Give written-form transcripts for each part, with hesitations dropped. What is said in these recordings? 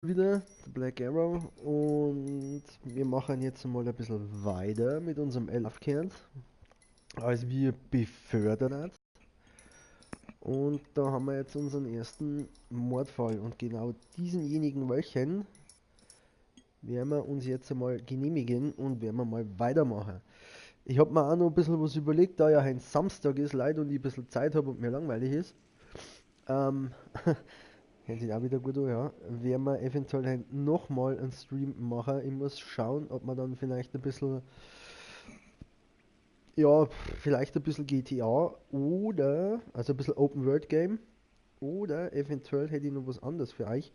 Wieder, der Black Arrow, und wir machen jetzt mal ein bisschen weiter mit unserem Elfkern, als wir befördert. Und da haben wir jetzt unseren ersten Mordfall, und genau diesenjenigen welchen werden wir uns jetzt einmal genehmigen und werden wir mal weitermachen. Ich habe mir auch noch ein bisschen was überlegt, da ja ein Samstag ist, leider, und ich ein bisschen Zeit habe und mir langweilig ist. Ähm, Hört sich auch wieder gut an, ja. Werden wir eventuell nochmal einen Stream machen. Ich muss schauen, ob man dann vielleicht ein bisschen, ja, vielleicht ein bisschen GTA oder, also ein bisschen Open World Game, oder eventuell hätte ich noch was anderes für euch.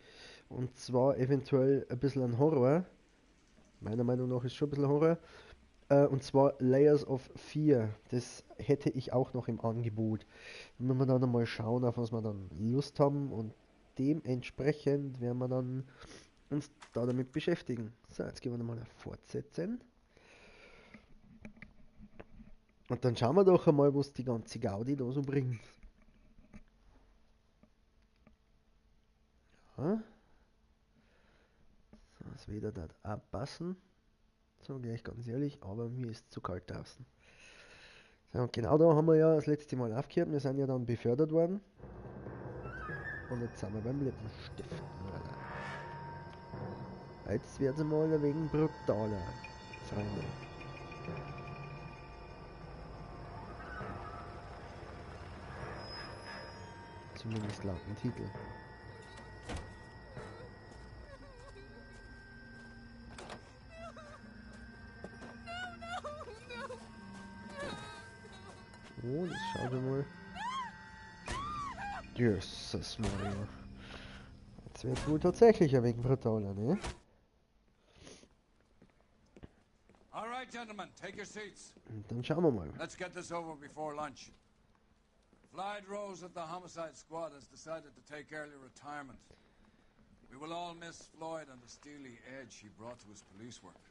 Und zwar eventuell ein bisschen ein Horror. Meiner Meinung nach ist schon ein bisschen Horror. Und zwar Layers of Fear. Das hätte ich auch noch im Angebot. Dann müssen wir dann mal schauen, auf was wir dann Lust haben, und dementsprechend werden wir dann uns da damit beschäftigen. So, jetzt gehen wir nochmal auf Fortsetzen. Und dann schauen wir doch einmal, was die ganze Gaudi da so bringt. Ja, so, das Wetter dort auch passen. So, gleich ganz ehrlich, aber mir ist zu kalt draußen. So, und genau da haben wir ja das letzte Mal aufgehört. Wir sind ja dann befördert worden. Und jetzt sind wir beim Lippenstift. Jetzt wird es mal ein wenig brutaler, Freunde. Zumindest laut dem Titel. Oh, das schaut schon mal. Jesus Maria. Jetzt wird es wohl tatsächlich ein wenig brutaler, ne? All right, gentlemen, take your seats. Und dann schauen wir mal. Let's get this over before lunch. Floyd Rose of the homicide squad has decided to take early retirement. We will all miss Floyd and the steely edge he brought to his police work.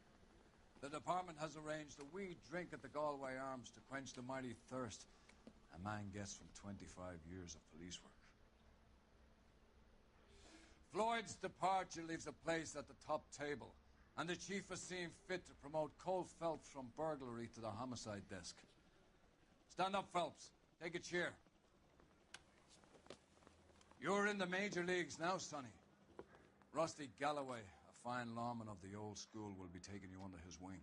The department has arranged a wee drink at the Galway Arms to quench the mighty thirst a man gets from 25 years of police work. Floyd's departure leaves a place at the top table, and the chief has seen fit to promote Cole Phelps from burglary to the homicide desk. Stand up, Phelps. Take a chair. You're in the major leagues now, Sonny. Rusty Galloway, a fine lawman of the old school, will be taking you under his wing.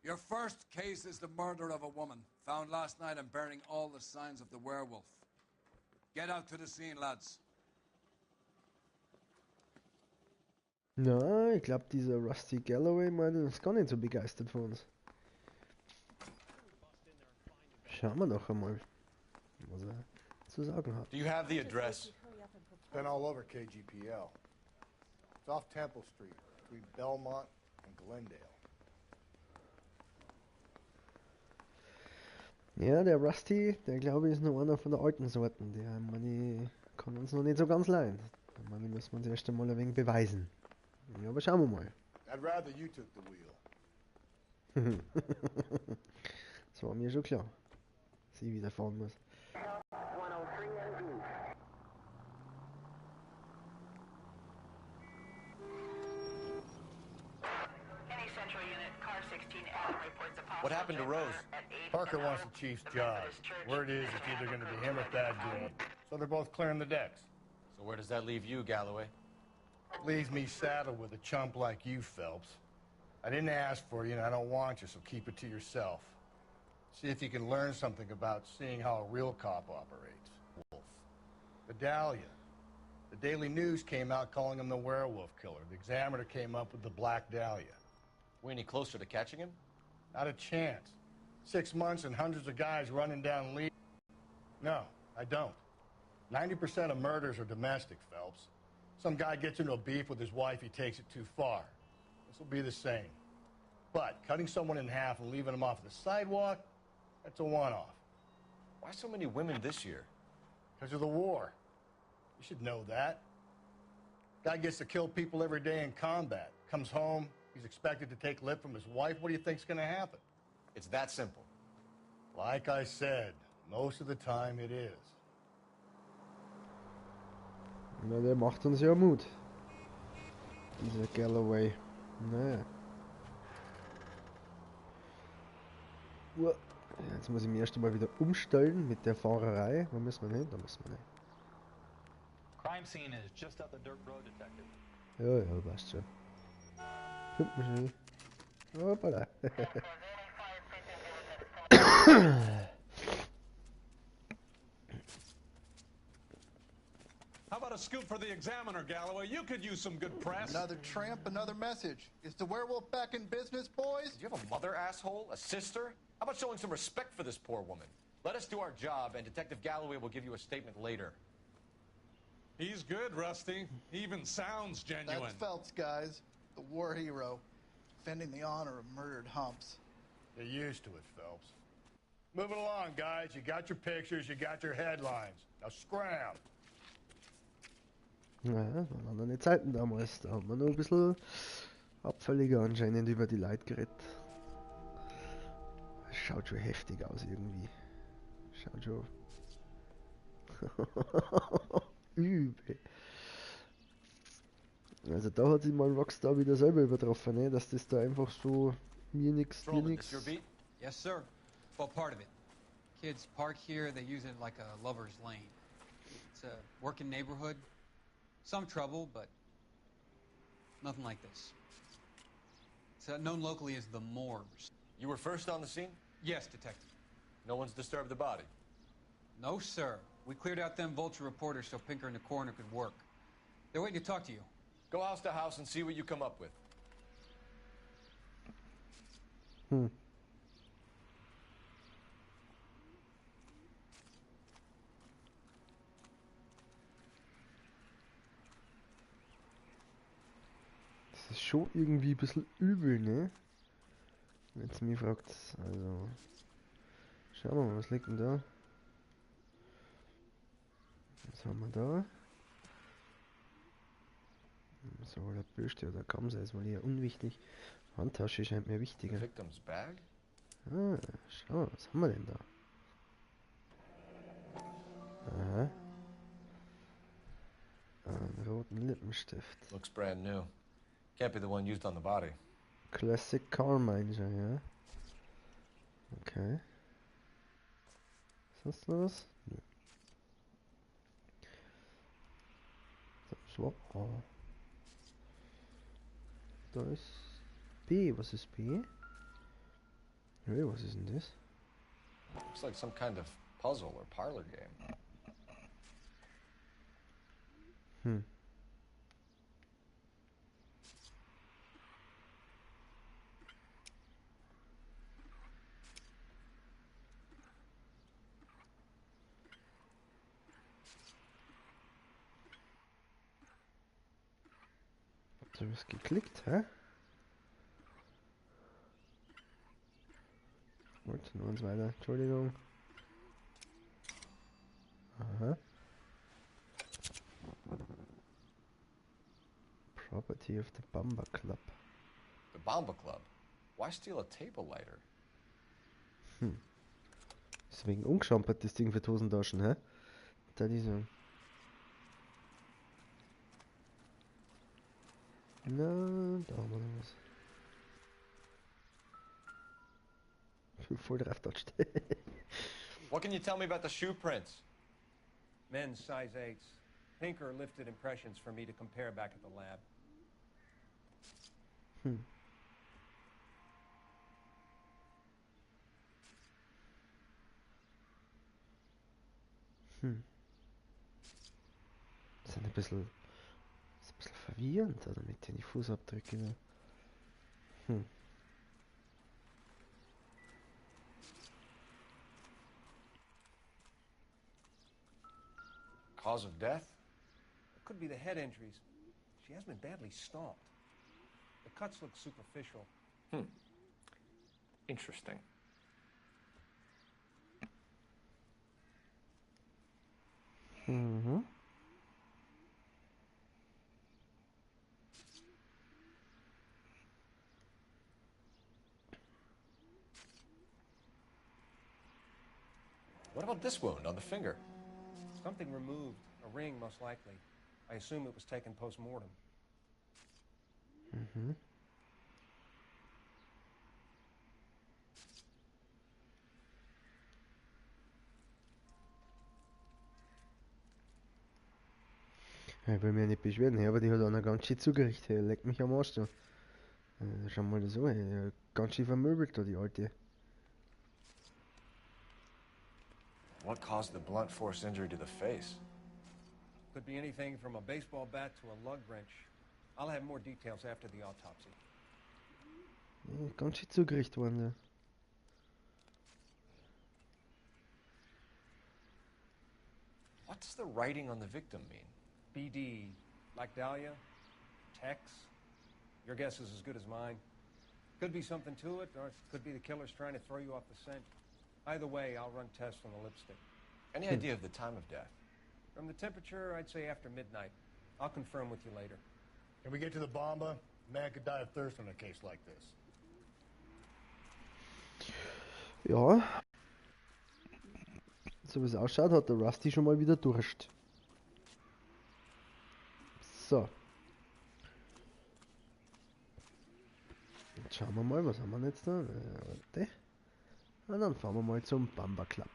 Your first case is the murder of a woman, found last night and bearing all the signs of the werewolf. Get out to the scene, lads. Na, ich glaube, dieser Rusty Galloway, meine, ist gar nicht so begeistert von uns. Schauen wir doch einmal, was er zu sagen hat. Do you have the address? It's been all over KGPL. It's off Temple Street, between Belmont and Glendale. Ja, der Rusty, der glaube ich ist noch einer von der alten Sorten. Der, meine, kann uns noch nicht so ganz leihen. Da meine, müssen wir uns erst einmal ein wenig beweisen. Ja, aber schauen wir mal. I'd rather you took the wheel. Das war mir schon klar. Sie wieder fahren muss. What happened to Rose? Parker wants the chief's job. Word is it's either going to be him or Thad Gould. So they're both clearing the decks. So where does that leave you, Galloway? Leaves me saddled with a chump like you, Phelps. I didn't ask for you and I don't want you, so keep it to yourself. See if you can learn something about seeing how a real cop operates. Wolf. Vidalia. The Daily News came out calling him the werewolf killer. The Examiner came up with the Black Dahlia. We any closer to catching him? Not a chance. 6 months and hundreds of guys running down leads. No, I don't. 90% of murders are domestic, Phelps. Some guy gets into a beef with his wife, he takes it too far. This will be the same. But cutting someone in half and leaving them off the sidewalk, that's a one-off. Why so many women this year? Because of the war. You should know that. Guy gets to kill people every day in combat. Comes home, he's expected to take lip from his wife. What do you think's gonna happen? It's that simple. Like I said, most of the time it is. Na, der macht uns ja Mut. Dieser Galloway. Naja. Uah. Ja, jetzt muss ich mich erst einmal wieder umstellen mit der Fahrerei. Wo müssen wir hin? Da müssen wir hin. Crime scene is just up the dirt road, detective. Ja, ja, passt schon. Find mich schnell. Hoppala. How about a scoop for the Examiner, Galloway? You could use some good press. Another tramp, another message. Is the werewolf back in business, boys? Do you have a mother, asshole? A sister? How about showing some respect for this poor woman? Let us do our job, and Detective Galloway will give you a statement later. He's good, Rusty. He even sounds genuine. That's Phelps, guys. The war hero. Defending the honor of murdered humps. Get used to it, Phelps. Moving along, guys. You got your pictures, you got your headlines. Now scram. Ja, waren andere Zeiten damals. Da haben wir noch ein bisschen abfälliger anscheinend über die Leute geredet. Schaut schon heftig aus irgendwie. Schaut schon. Übel. Also da hat sich mal Rockstar wieder selber übertroffen, ne? Dass das da einfach so mir nix, dir Roland, nix. this your beat? Yes, sir. Well, part of it. Kids park here, they use it like a lover's lane. It's a working neighborhood. Some trouble, but nothing like this. It's known locally as the Moors. You were first on the scene? Yes, detective. No one's disturbed the body. No, sir. We cleared out them vulture reporters so Pinker and the coroner could work. They're waiting to talk to you. Go house to house and see what you come up with. Das ist schon irgendwie ein bisschen übel, ne? Wenn's mich fragt. Also. Schauen wir mal, was liegt denn da? Was haben wir da? So, der Bürste oder Kamse ist mal eher unwichtig. Handtasche scheint mir The wichtiger. victim's bag? Ah, schau, was haben wir denn da? Aha. Einen roten Lippenstift. Looks brand new. Can't be the one used on the body. Classic Carmine, ja. Okay. Ist das los? Nö. So. Oh. Da ist B. Was ist B? Hey, was ist denn das? Looks like some kind of puzzle or parlor game. Habt ihr was geklickt, hä? Gut, nur uns weiter. Entschuldigung. Aha. Property of the Bumper Club. The Bomba Club? Why steal a table lighter? Ist wegen ungeschampert, das Ding für Hosentaschen, hä? Da diese. Na, da haben wir noch was. Voll drauf toucht. What can you tell me about the shoe prints? Men's size 8s. Pinker lifted impressions for me to compare back at the lab. Das ist ein bisschen verwirrend, oder mit den Fußabdrücken. Cause of death? It could be the head injuries. She has been badly stomped. The cuts look superficial. Interesting. What about this wound on the finger? Something removed. A ring, most likely. I assume it was taken post-mortem. Mhm. Ja, ich will mich ja nicht beschweren, hey, aber die hat auch noch ganz schön zugerichtet, hey, leck mich am Arsch da. Schau mal das an, hey, ganz schön vermöbelt da, die Alte. What caused the blunt force injury to the face? Could be anything from a baseball bat to a lug wrench. I'll have more details after the autopsy. Ja, ganz schön zugerichtet worden, ja. What does the writing on the victim mean? BD, like Dahlia, Tex. Your guess is as good as mine. Could be something to it, or it could be the killer's trying to throw you off the scent. Either way, I'll run tests on the lipstick. Any idea of the time of death? From the temperature, I'd say after midnight. I'll confirm with you later. Can we get to the bomba? A man could die of thirst in a case like this. Ja. So wie es ausschaut, hat der Rusty schon mal wieder Durst. So. Jetzt schauen wir mal, was haben wir jetzt da? Warte. Und dann fahren wir mal zum Bamba Club.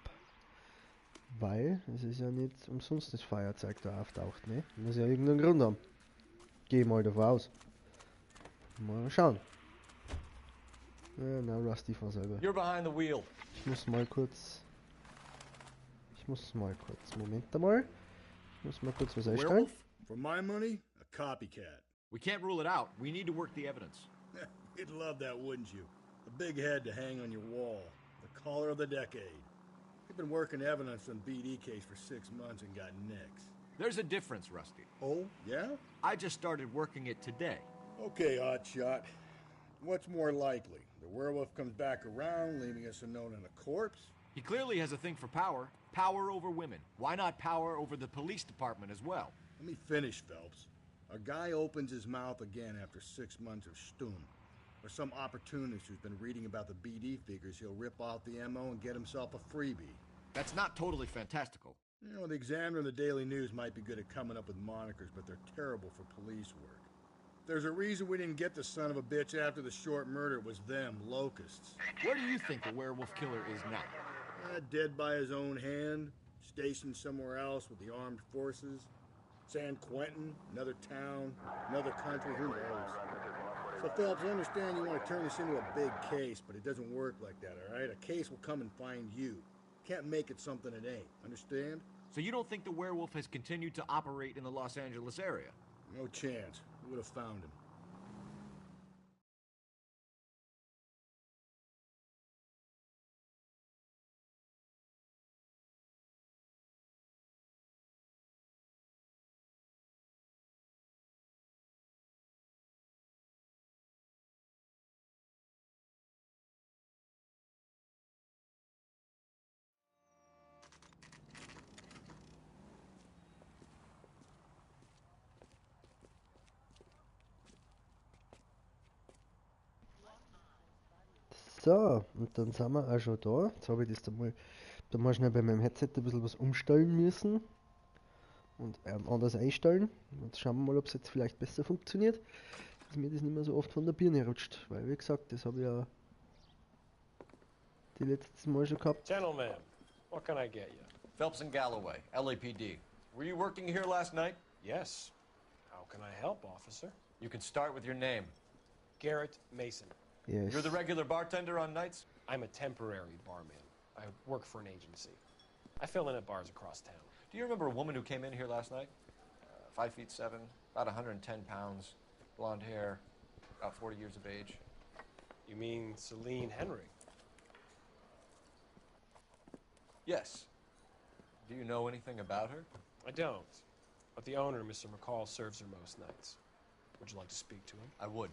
Weil es ist ja nicht umsonst das Feuerzeug da auftaucht, ne? Muss ja irgendeinen Grund haben. Geh mal davon aus. Mal schauen. Ja, na, Rusty, fahr selber. You're behind the wheel. Ich muss mal kurz. Moment einmal. Ich muss mal kurz was einstellen. Werewolf? For my money, a copycat. We can't rule it out. We need to work the evidence. You'd love that, wouldn't you? A big head to hang on your wall. The caller of the decade. You've been working evidence on BD case for 6 months and got nicks. There's a difference, Rusty. Oh, yeah? I just started working it today. Okay, Hotshot. What's more likely? The werewolf comes back around, leaving us unknown in a corpse? He clearly has a thing for power. Power over women. Why not power over the police department as well? Let me finish, Phelps. A guy opens his mouth again after 6 months of stum. Or some opportunist who's been reading about the BD figures he'll rip off the MO and get himself a freebie. That's not totally fantastical. You know, the Examiner and the Daily News might be good at coming up with monikers, but they're terrible for police work. There's a reason we didn't get the son of a bitch after the short murder. It was them, locusts. Where do you think the werewolf killer is now? Dead by his own hand, stationed somewhere else with the armed forces. San Quentin, another town, another country, who knows? So, Phelps, I understand you want to turn this into a big case, but it doesn't work like that, all right? A case will come and find you. Can't make it something it ain't, understand? So you don't think the werewolf has continued to operate in the Los Angeles area? No chance. We would have found him. So, und dann sind wir auch schon da. Jetzt habe ich das da mal schnell bei meinem Headset ein bisschen was umstellen müssen. Und anders einstellen. Jetzt schauen wir mal, ob es jetzt vielleicht besser funktioniert. Dass mir das nicht mehr so oft von der Birne rutscht. Weil, wie gesagt, das habe ich ja die letztes Mal schon gehabt. Gentlemen, what can I get you? Phelps and Galloway, LAPD. Were you working here last night? Yes. How can I help, officer? You can start with your name. Garrett Mason. Yes. You're the regular bartender on nights? I'm a temporary barman. I work for an agency. I fill in at bars across town. Do you remember a woman who came in here last night? 5'7", about 110 pounds, blonde hair, about 40 years of age. You mean Celine Henry? Yes. Do you know anything about her? I don't. But the owner, Mr. McCall, serves her most nights. Would you like to speak to him? I would.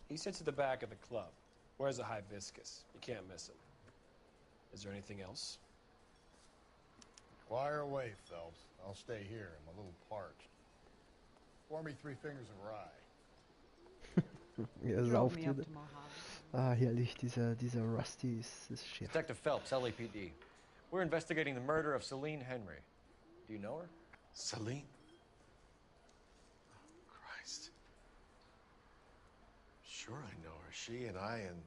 He sits at the back of the club. Wears a hibiscus. You can't miss him. Is there anything else? Fire away, Phelps. I'll stay here. I'm a little parched. Pour me 3 fingers of rye. Ja, sauft wieder. Ah, herrlich, dieser Rusty ist Chef. Detective Phelps, LAPD. We're investigating the murder of Celine Henry. Do you know her? Celine? Sure, I know her. She and I and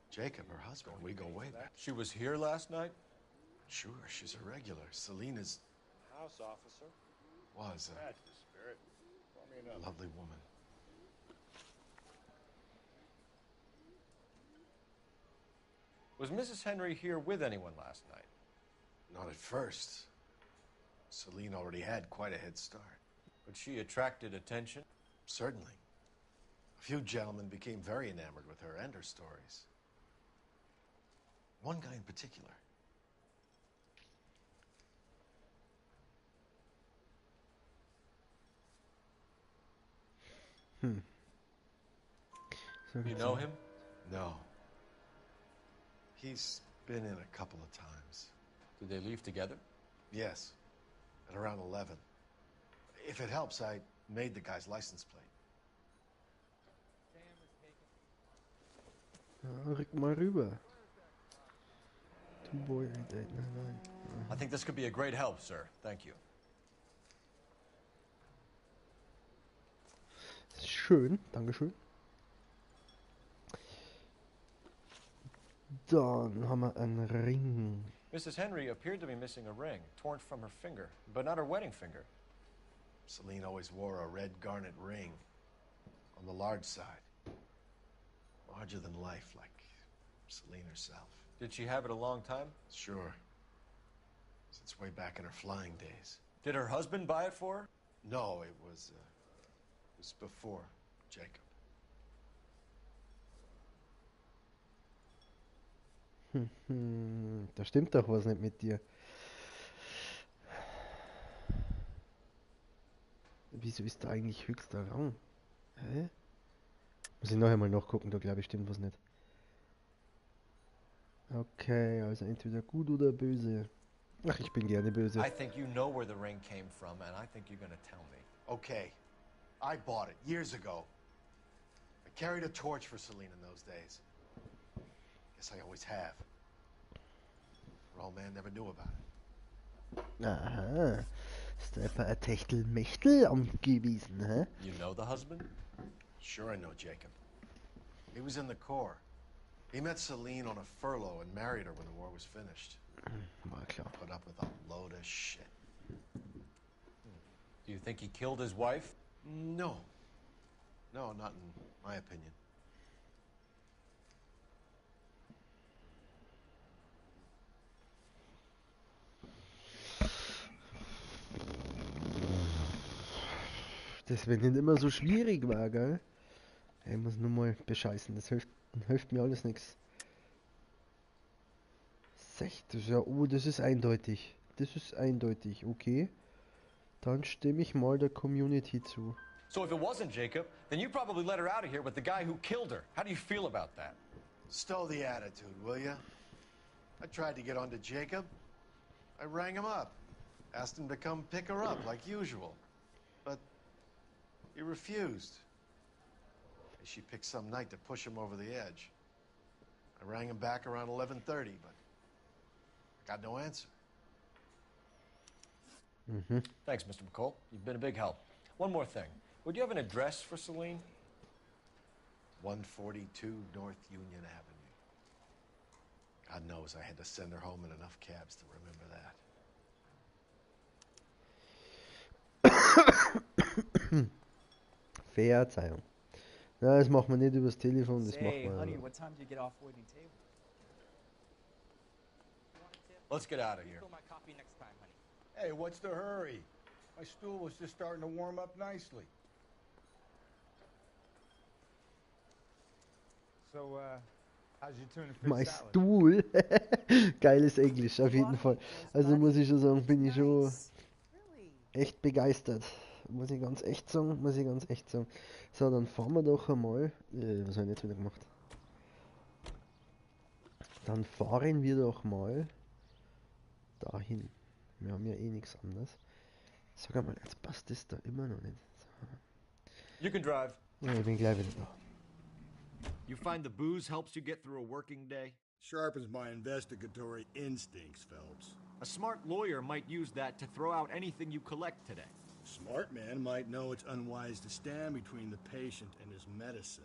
Jacob, her husband, we go way back. She was here last night? Sure, she's a regular. Selena's House officer. was That's the spirit. Call me a another. lovely woman. Was Mrs. Henry here with anyone last night? Not at first. Selene already had quite a head start. But she attracted attention? Certainly. A few gentlemen became very enamored with her and her stories. One guy in particular. So You know him? No. He's been in a couple of times. Did they leave together? Yes. At around 11. If it helps, I made the guy's license plate. Rück mal rüber. Two boy and eight, nein. I think this could be a great help, sir. Thank you. Schön, Dankeschön. Dann haben wir einen Ring. Mrs. Henry appeared to be missing a ring, torn from her finger, but not her wedding finger. Selene always wore a red garnet ring on the large side. Larger than life, like Selene herself. Did she have it a long time? Sure. Since way back in her flying days. Did her husband buy it for her? No, it was before Jacob. Da stimmt doch was nicht mit dir. Wieso ist da eigentlich höchster Rang? Hä? Muss ich noch einmal nachgucken, da glaube ich stimmt was nicht. Okay, also entweder gut oder böse. Ach, ich bin gerne böse. I think you know where the ring came from, and I think you're gonna tell me. Okay. I bought it years ago. I carried a torch for Selene in those days. Guess I always have. Her old man never knew about it. Aha. Ist da etwa ein Techtelmechtel angewiesen, hä? You know the husband? Sure I know Jacob. He was in the Corps. He met Selene on a furlough and married her when the war was finished. War klar. Put up with a load of shit. Do you think he killed his wife? No. No, not in my opinion. Das, wenn nicht immer so schwierig war, gell? Ich muss nur mal bescheißen, das hilft mir alles nichts. Das ist ja, oh, das ist eindeutig. Das ist eindeutig, okay. Dann stimme ich mal der Community zu. So if it wasn't Jacob, then you probably let her out of here with the guy who killed her. How do you feel about that? Stow the attitude, will ya? I tried to get onto Jacob. I rang him up. Asked him to come pick her up like usual. But he refused. She picked some night to push him over the edge. I rang him back around 11:30, but I got no answer. Thanks, Mr. McCall. You've been a big help. One more thing. Would you have an address for Selene? 142 North Union Avenue. God knows I had to send her home in enough cabs to remember that. Verzeihung. Na, das machen wir nicht übers Telefon, das machen Say, wir. honey, what time do you get off waiting table? Let's get out of here. Fill my coffee next time, honey. Hey, what's the hurry? My stool was just starting to warm up nicely. So, how's your tuna fish Mein salad? Stuhl. Geiles Englisch, auf jeden Fall. Also muss ich schon sagen, bin ich schon echt begeistert. Muss ich ganz echt sagen, So, dann fahren wir doch einmal. Was habe ich jetzt wieder gemacht? Dann fahren wir doch mal dahin. Wir haben ja eh nichts anderes. Sag einmal, jetzt passt das da immer noch nicht. So. You can drive. Ja, ich bin gleich wieder da. You find the booze helps you get through a working day? Sharpens my investigatory instincts, Phelps. A smart lawyer might use that to throw out anything you collect today. Smart man might know it's unwise to stand between the patient and his medicine.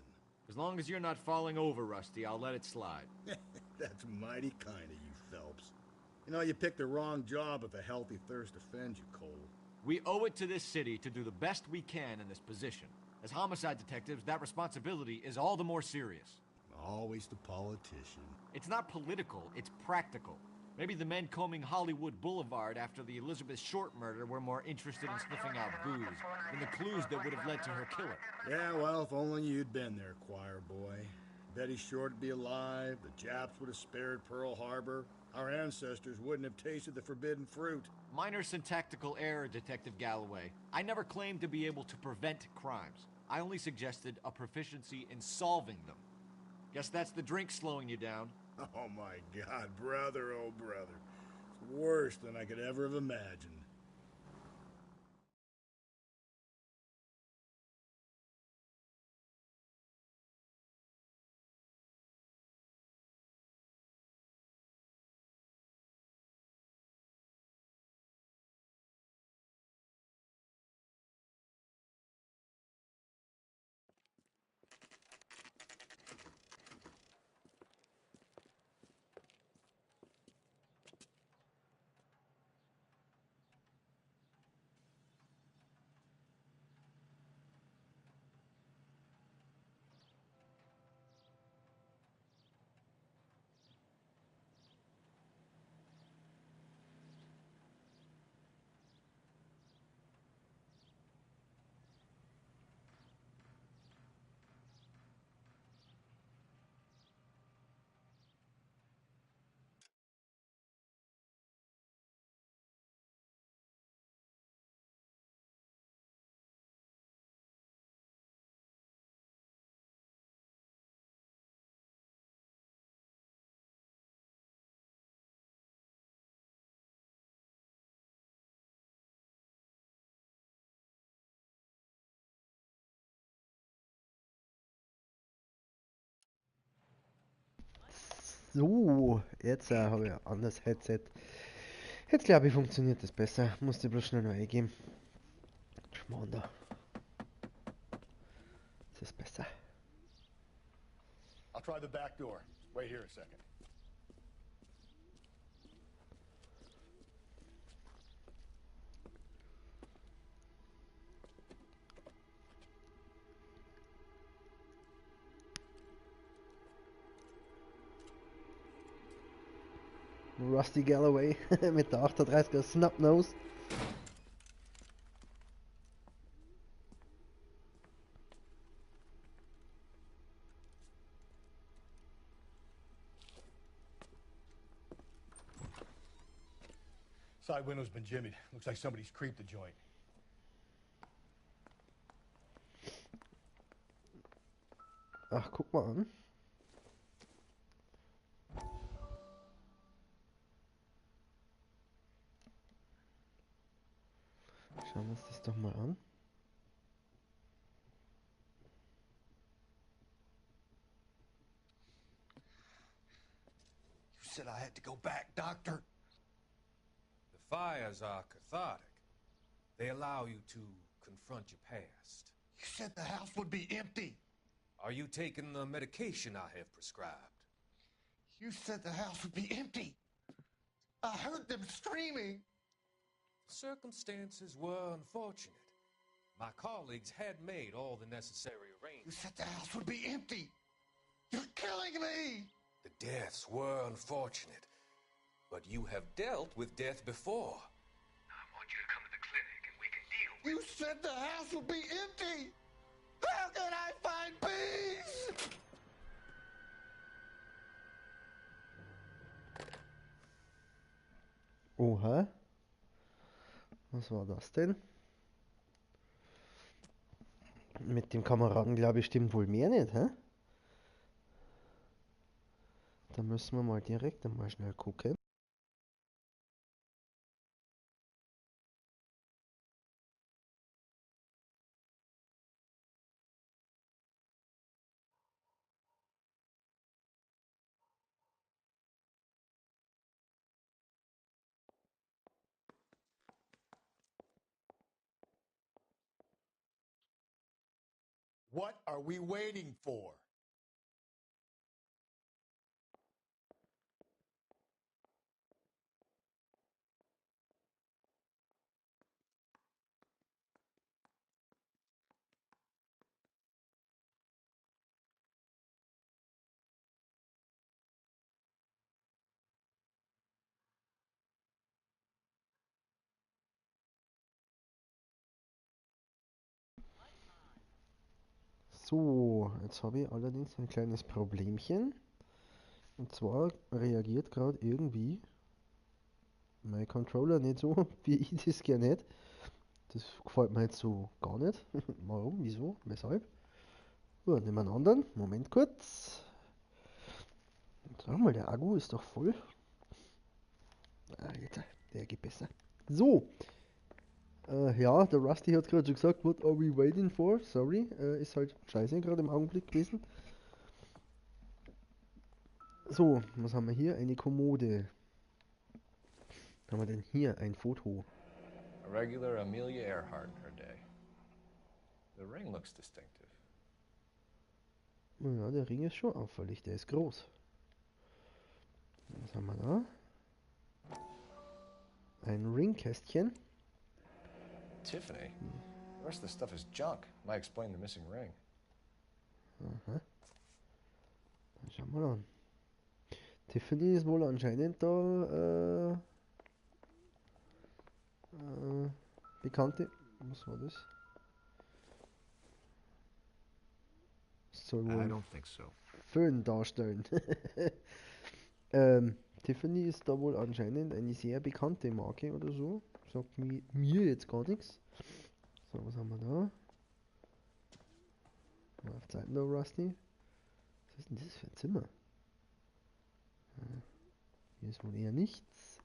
As long as you're not falling over, Rusty, I'll let it slide. That's mighty kind of you, Phelps. You know, you picked the wrong job if a healthy thirst offends you, Cole. We owe it to this city to do the best we can in this position. As homicide detectives, that responsibility is all the more serious. Always the politician. It's not political, it's practical. Maybe the men combing Hollywood Boulevard after the Elizabeth Short murder were more interested in sniffing out booze than the clues that would have led to her killer. Yeah, well, if only you'd been there, choir boy. Betty Short would be alive, the Japs would have spared Pearl Harbor, our ancestors wouldn't have tasted the forbidden fruit. Minor syntactical error, Detective Galloway. I never claimed to be able to prevent crimes. I only suggested a proficiency in solving them. Guess that's the drink slowing you down. Oh my God, brother, oh brother. It's worse than I could ever have imagined. So, jetzt habe ich ein anderes Headset. Jetzt glaube ich, funktioniert das besser. Musste bloß schnell noch eingeben. Schmarrn da. Das ist besser. I'll try the back door. Wait here a second. Rusty Galloway mit der 38er Snubnose. Side window's been jimmied. Looks like somebody's creeped the joint. Ach, guck mal an. Schauen wir uns das doch mal an. You said I had to go back, Doctor. The fires are cathartic. They allow you to confront your past. You said the house would be empty. Are you taking the medication I have prescribed? You said the house would be empty. I heard them screaming. Circumstances were unfortunate. My colleagues had made all the necessary You arrangements. said the house would be empty. You're killing me. The deaths were unfortunate, but you have dealt with death before. I want you to come to the clinic and we can deal with You said the house would be empty. How can I find peace? Oha. Was war das denn? Mit dem Kameraden, glaube ich, stimmt wohl mehr nicht, hä? Da müssen wir mal direkt einmal schnell gucken. What are we waiting for? So, jetzt habe ich allerdings ein kleines Problemchen. Und zwar reagiert gerade irgendwie mein Controller nicht so, wie ich das gerne hätte. Das gefällt mir jetzt so gar nicht. Warum? Wieso? Weshalb? Gut, nehmen wir einen anderen. Moment kurz. Sag mal, der Akku ist doch voll. Ah, jetzt, der geht besser. So. Ja, der Rusty hat gerade schon gesagt, what are we waiting for? Sorry, ist halt scheiße gerade im Augenblick gewesen. So, was haben wir hier? Eine Kommode. Was haben wir denn hier? Ein Foto. A regular Amelia Earhart in her day. The ring looks distinctive. Ja, der Ring ist schon auffällig, der ist groß. Was haben wir da? Ein Ringkästchen. Tiffany? The rest of the stuff is junk. Might explain the missing ring. Aha. Dann schauen wir an. Tiffany ist wohl anscheinend da bekannte. Was war das? Soll I wohl don't think so. Föhn darstellen. Tiffany ist da wohl anscheinend eine sehr bekannte Marke oder so. Sagt mir jetzt gar nichts. So, was haben wir da? Mal auf Zeiten da, Rusty. Was ist denn das für ein Zimmer? Hier ist wohl eher nichts.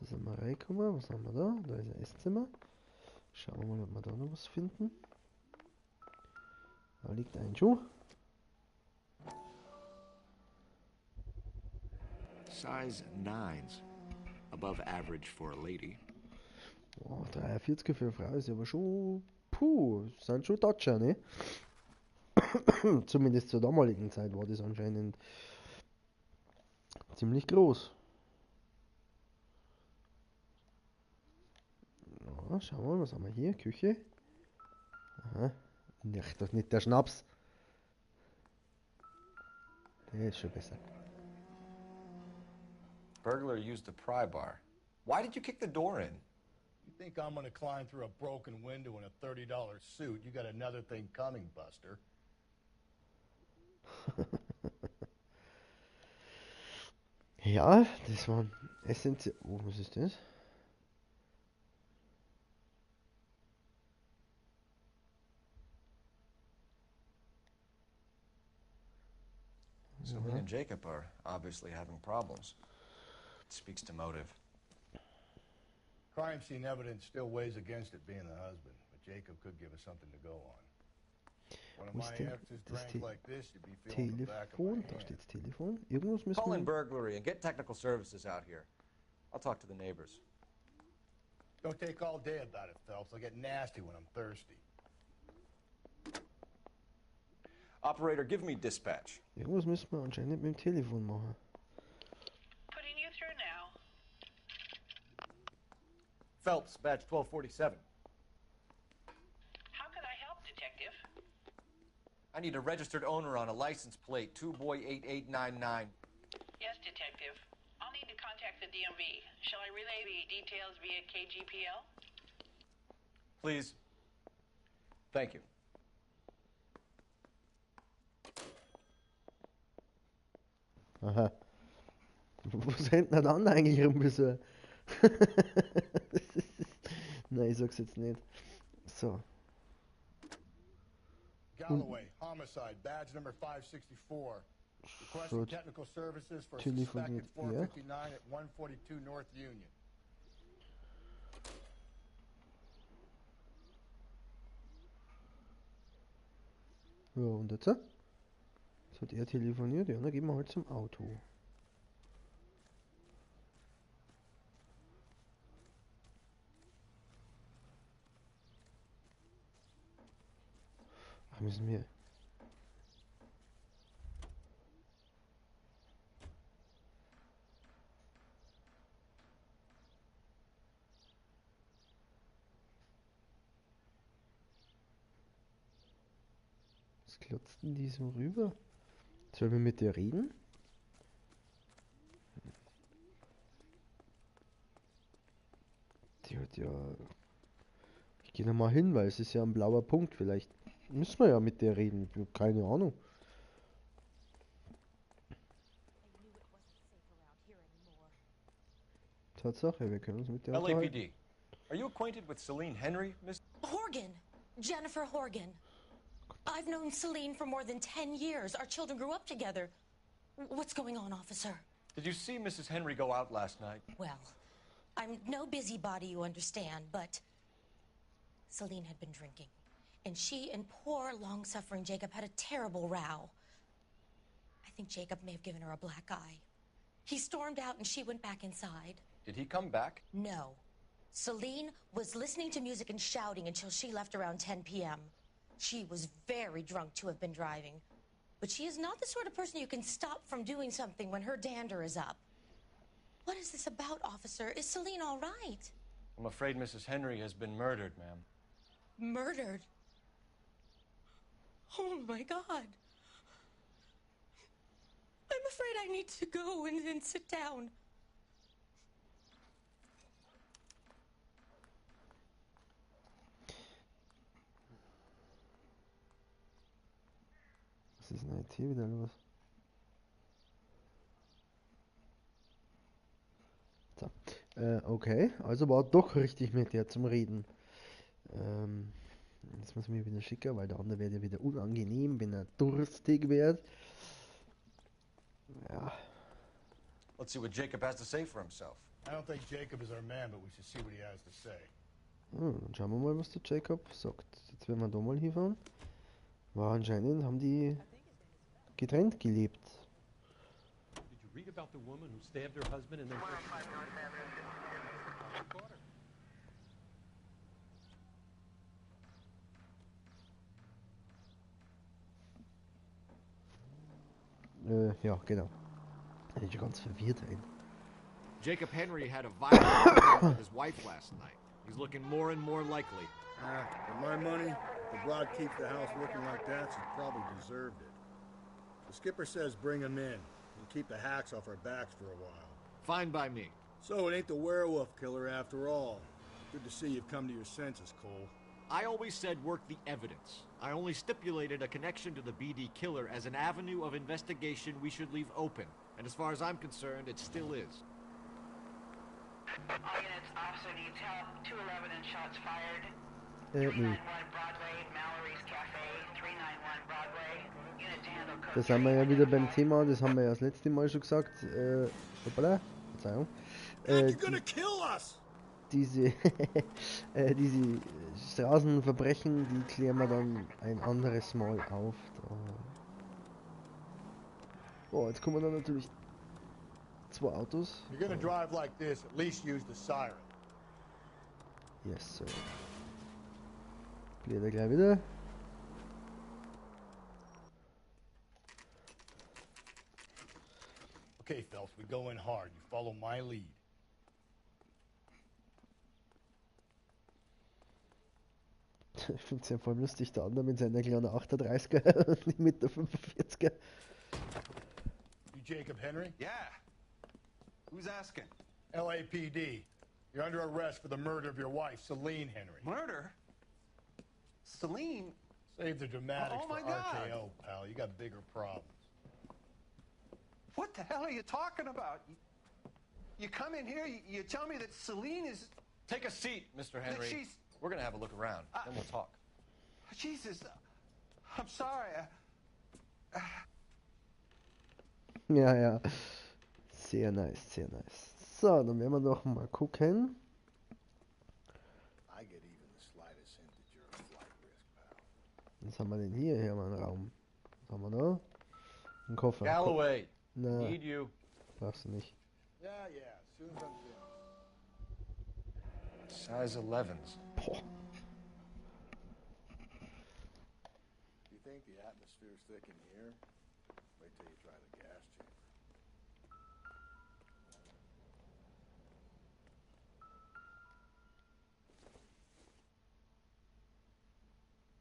Jetzt sind wir reingekommen. Was haben wir da? Da ist ein Esszimmer. Schauen wir mal, ob wir da noch was finden. Da liegt ein Schuh. Size 9s. Above average for a lady. Oh, 43 für eine Frau ist aber schon. Puh, sind schon Toucher, ne? Zumindest zur damaligen Zeit war das anscheinend ziemlich groß. Ja, schauen wir mal, was haben wir hier? Küche. Aha. Ach, das ist nicht der Schnaps. Der ist schon besser. Burglar used a pry bar. Why did you kick the door in? You think I'm gonna climb through a broken window in a $30 suit? You got another thing coming, Buster. Ja, das waren essentiell. Oh, was ist das? Selena and Jacob are obviously having problems. It speaks to motive. Crime scene evidence still weighs against it being the husband, but Jacob could give us something to go on. One of Wo ist my denn exes das drank like this, you'd be feeling the back of my Telefon? Da hand. steht's Telefon. Irgendwas müssen Call in wir. burglary and get technical services out here. I'll talk to the neighbors. Don't take all day about it, Phelps. I'll get nasty when I'm thirsty. Operator, give me dispatch. Irgendwas müssen wir anscheinend mit dem Telefon machen. Putting you through now. Phelps, badge 1247. How can I help, Detective? I need a registered owner on a license plate, 2boy8899. Yes, Detective. I'll need to contact the DMV. Shall I relay the details via KGPL? Please. Thank you. Aha. Wo sind denn dann eigentlich rum bisher? Nein, ich sag's jetzt nicht. So. Galloway, homicide, badge number 564. Requesting technical services for a suspected 459 at 142 North Union. Ja, und jetzt? Jetzt hat er telefoniert, ja, dann gehen wir halt zum Auto. Ach, müssen wir. Was klotzt denn die so rüber? Sollen wir mit der reden? Die hat ja. Ich gehe nochmal hin, weil es ist ja ein blauer Punkt. Vielleicht Müssen wir ja mit der reden. Ich hab keine Ahnung. Tatsache, wir können uns mit der unterhalten. LAPD. Are you acquainted with Celine Henry, Miss? Horgan. Jennifer Horgan. I've known Celine for more than 10 years. Our children grew up together. What's going on, officer? Did you see Mrs. Henry go out last night? Well, I'm no busybody, you understand, but Celine had been drinking. And she and poor, long-suffering Jacob had a terrible row. I think Jacob may have given her a black eye. He stormed out and she went back inside. Did he come back? No. Celine was listening to music and shouting until she left around 10 p.m. She was very drunk to have been driving. But she is not the sort of person you can stop from doing something when her dander is up. What is this about, officer? Is Celine all right? I'm afraid Mrs. Henry has been murdered, ma'am. Murdered? Oh, my God. I'm afraid I need to go and sit down. Was ist denn jetzt hier wieder los? So. Okay, also war doch richtig mit der zum Reden. Jetzt muss ich mich wieder schicken, weil der andere wird ja wieder unangenehm, wenn er durstig wird. Ja. Let's see what Jacob has to say for himself. I don't think Jacob is our man, but we should see what he has to say. Dann schauen wir mal, was der Jacob sagt. Jetzt werden wir da mal hinfahren. War anscheinend haben die getrennt gelebt. Did you read about the woman who stabbed her husband and then... Ja, genau. Ich bin ganz verwirrt. Jacob Henry had a violent argument with his wife last night. He's looking more and more likely. For my money, if the broad keeps the house looking like that, she probably deserved it. The skipper says bring him in and keep the hacks off our backs for a while. Fine by me. So it ain't the werewolf killer after all. Good to see you've come to your senses, Cole. I always said work the evidence. I only stipulated a connection to the BD killer as an avenue of investigation we should leave open. And as far as I'm concerned, it still is. All units, officer needs help. 211 and shots fired. Nö. 391 Broadway, Mallory's Cafe, 391 Broadway. Unit to handle code. Da sind wir ja wieder beim Thema, das haben wir ja das letzte Mal schon gesagt. Hoppala, Verzeihung. Diese Straßenverbrechen, die klären wir dann ein anderes Mal auf. Oh, jetzt kommen dann natürlich zwei Autos. If you're gonna drive like this, at least use the siren. Yes, sir. Klärt er gleich wieder. Okay, Phelps, we go in hard. You follow my lead. Ich finde es ja voll lustig, der andere mit seiner kleinen 38er und ich mit der 45er. You Jacob Henry? Yeah. Who's asking? LAPD. You're under arrest for the murder of your wife, Celine Henry. Murder? Celine? Save the dramatics Oh, my for God. RKO, pal. You got bigger problems. What the hell are you talking about? You come in here, you tell me that Celine is... Take a seat, Mr. Henry. she's- We're gonna have a look around, then we'll talk. Jesus, I'm sorry. Ja, ja. Sehr nice, sehr nice. So, dann werden wir doch mal gucken. I get even the slightest hint that you're a flight risk, pal. Was haben wir denn hier? Hier haben wir einen Raum. Was haben wir da? Ein Koffer. Galloway, Na, need you. brauchst du nicht. Yeah, as soon as I'm finished. Size 11s. Boah. You think the atmosphere's thick in here? Wait till you try the gas chamber.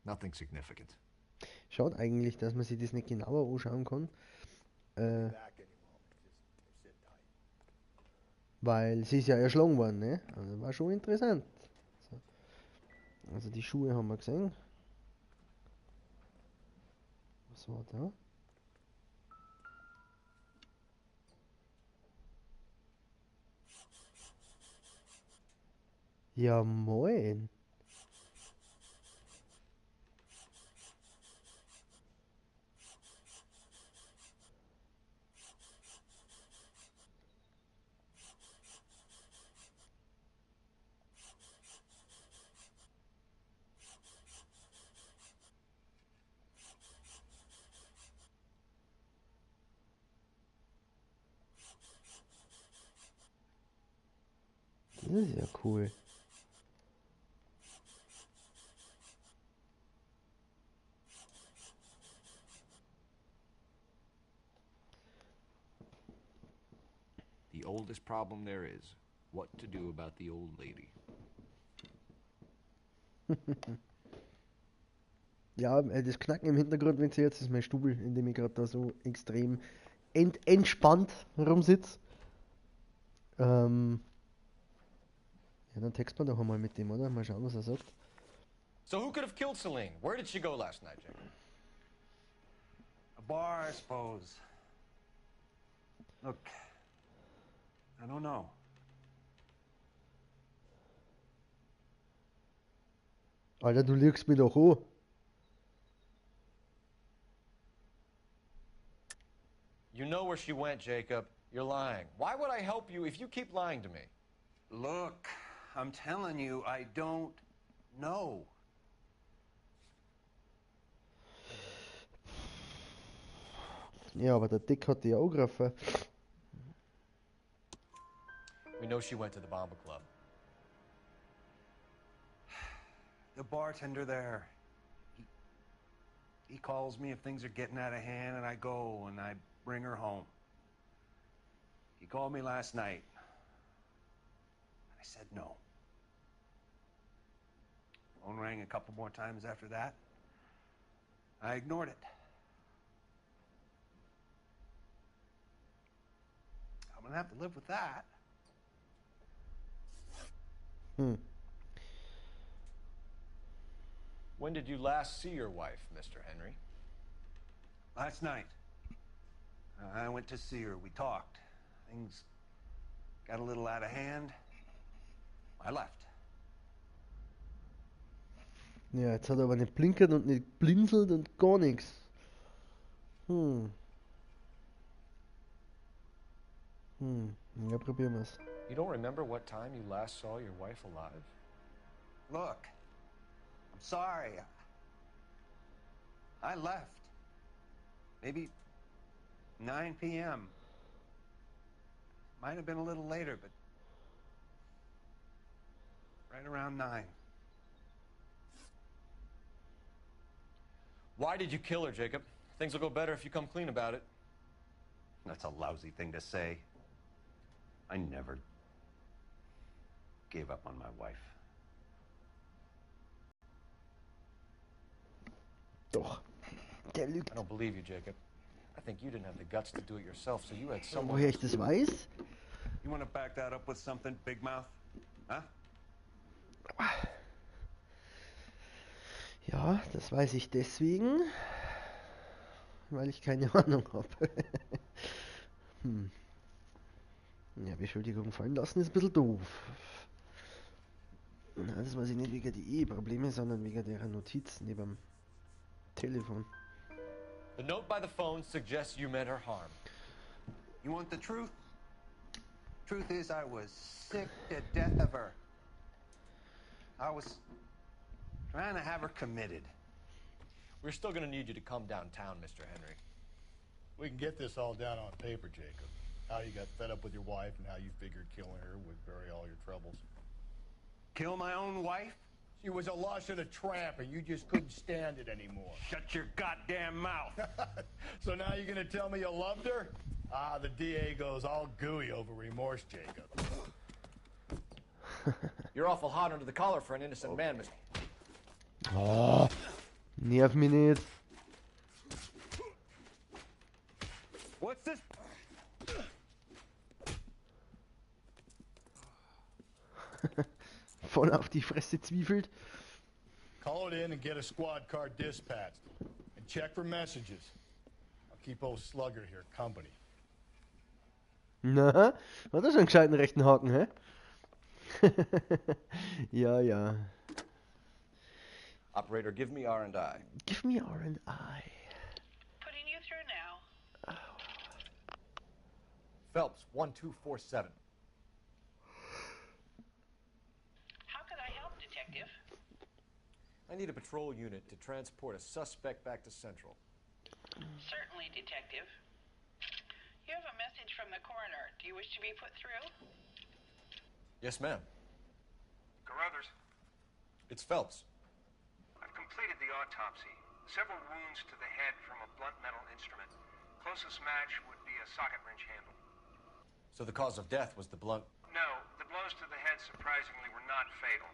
Nothing significant. Schaut eigentlich, dass man sich das nicht genauer anschauen kann. Back any moment. Just sit tight. Weil sie ist ja erschlagen worden, ne? Also war schon interessant. So. Also die Schuhe haben wir gesehen. Was war da? Ja, moin. Das ist ja cool. The oldest problem there is, what to do about the old lady. Ja, das Knacken im Hintergrund, wenn sie jetzt ist mein Stuhl, in dem ich gerade da so extrem entspannt rumsitze. Ja, dann texten wir doch einmal mit dem, oder? Mal schauen, was er sagt. So who could have killed Celine? Where did she go last night, Jacob? A bar, I suppose. Look, I don't know. Alter, du lügst mich doch an. You know where she went, Jacob. You're lying. Why would I help you if you keep lying to me? Look, I'm telling you, I don't know. Ja, aber der Dick hat die auch gegriffen. We know she went to the Bomber Club. The bartender there, he calls me if things are getting out of hand, and I go and I bring her home. He called me last night. I said no. Phone rang a couple more times after that. I ignored it. I'm gonna have to live with that. When did you last see your wife, Mr. Henry? Last night. I went to see her. We talked. Things got a little out of hand. I left. Ja, jetzt hat er aber nicht blinkert und nicht blinzelt und gar nichts. Ja, probieren wir's. You don't remember what time you last saw your wife alive? Look, I'm sorry. I left. Maybe 9 p.m. Might have been a little later, but right around 9. Why did you kill her, Jacob? Things will go better if you come clean about it. That's a lousy thing to say. I never gave up on my wife. Doch. Der lügt. I don't believe you, Jacob. I think you didn't have the guts to do it yourself, so you had someone... Woher ich das weiß? You want to back that up with something, Big Mouth? Huh? Ja, das weiß ich deswegen, weil ich keine Ahnung habe. Ja, Beschuldigung fallen lassen ist ein bisschen doof. Na, das weiß ich nicht wegen die Eheprobleme, sondern wegen der Notiz neben dem Telefon. The note by the phone suggests you meant her harm. You want the truth? Truth is, I was sick to death of her. I was trying to have her committed. We're still going to need you to come downtown, Mr. Henry. We can get this all down on paper, Jacob. How you got fed up with your wife and how you figured killing her would bury all your troubles. Kill my own wife? She was a lush and a tramp, and you just couldn't stand it anymore. Shut your goddamn mouth. So now you're gonna tell me you loved her? Ah, the DA goes all gooey over remorse, Jacob. You're awful hot under the collar for an innocent man, Mr. Ah, nerv mich nicht. What's this? Voll auf die Fresse zwiefelt. Call it in and get a squad car dispatched. And Check for messages. I'll keep old Slugger here company. Na, hat er schon einen gescheiten rechten Haken, hä? Ja, ja. Operator, give me R&I. Give me R&I. Putting you through now. Phelps, 1247. How could I help, Detective? I need a patrol unit to transport a suspect back to Central. Certainly, Detective. You have a message from the coroner. Do you wish to be put through? Yes, ma'am. Carruthers, It's Phelps. I've completed the autopsy. Several wounds to the head from a blunt metal instrument. Closest match would be a socket wrench handle. So the cause of death was the blunt... No, the blows to the head surprisingly were not fatal.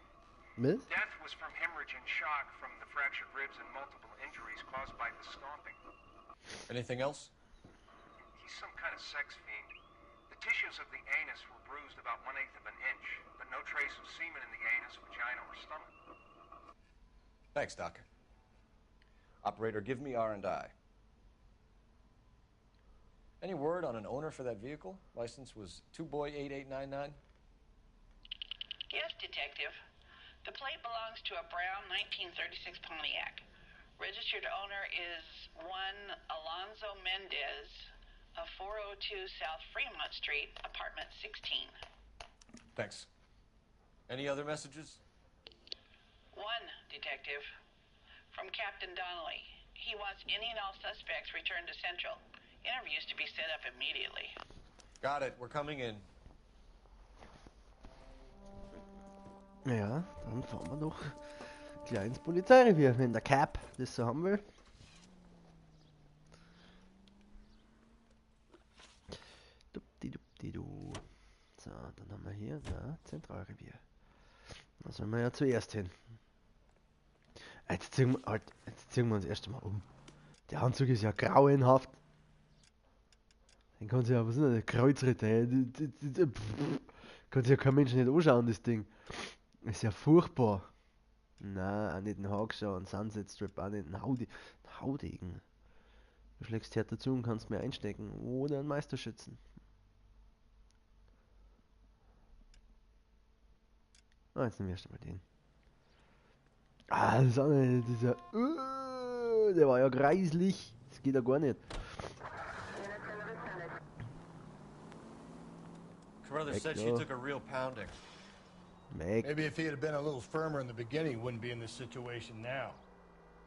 Miss? Death was from hemorrhage and shock from the fractured ribs and multiple injuries caused by the stomping. Anything else? He's some kind of sex fiend. The tissues of the anus were bruised about 1/8 of an inch, but no trace of semen in the anus, vagina, or stomach. Thanks, Doc. Operator, give me R&I. Any word on an owner for that vehicle? License was 2boy8899. Yes, Detective. The plate belongs to a brown 1936 Pontiac. Registered owner is one Alonzo Mendez of 402 South Fremont Street, apartment 16. Thanks. Any other messages? One, Detective. From Captain Donnelly. He wants any and all suspects returned to Central. Interviews to be set up immediately. Got it. We're coming in. Ja, dann fahren wir doch gleich ins Polizeirevier, wenn der Cap das so haben will. Dupdidu. So, dann haben wir hier, Zentralrevier. Da sollen wir ja zuerst hin. Jetzt ziehen wir uns erst einmal um. Der Anzug ist ja grauenhaft. Den kann sich ja, was ist denn, der Kreuzritter, kann sich ja kein Mensch nicht anschauen, das Ding. Ist ja furchtbar. Nein, auch nicht ein Hagshaw, ein Sunset Strip, auch nicht ein Haudegen. Du schlägst härter zu und kannst mehr einstecken. Oder einen Meisterschützen. Ah, jetzt nehmen wir erst einmal den. Ah, das andere, dieser... der war ja greislich. Das geht ja gar nicht. Carruthers said she took a real pounding. Maybe if he had been a little firmer in the beginning, he wouldn't be in this situation now.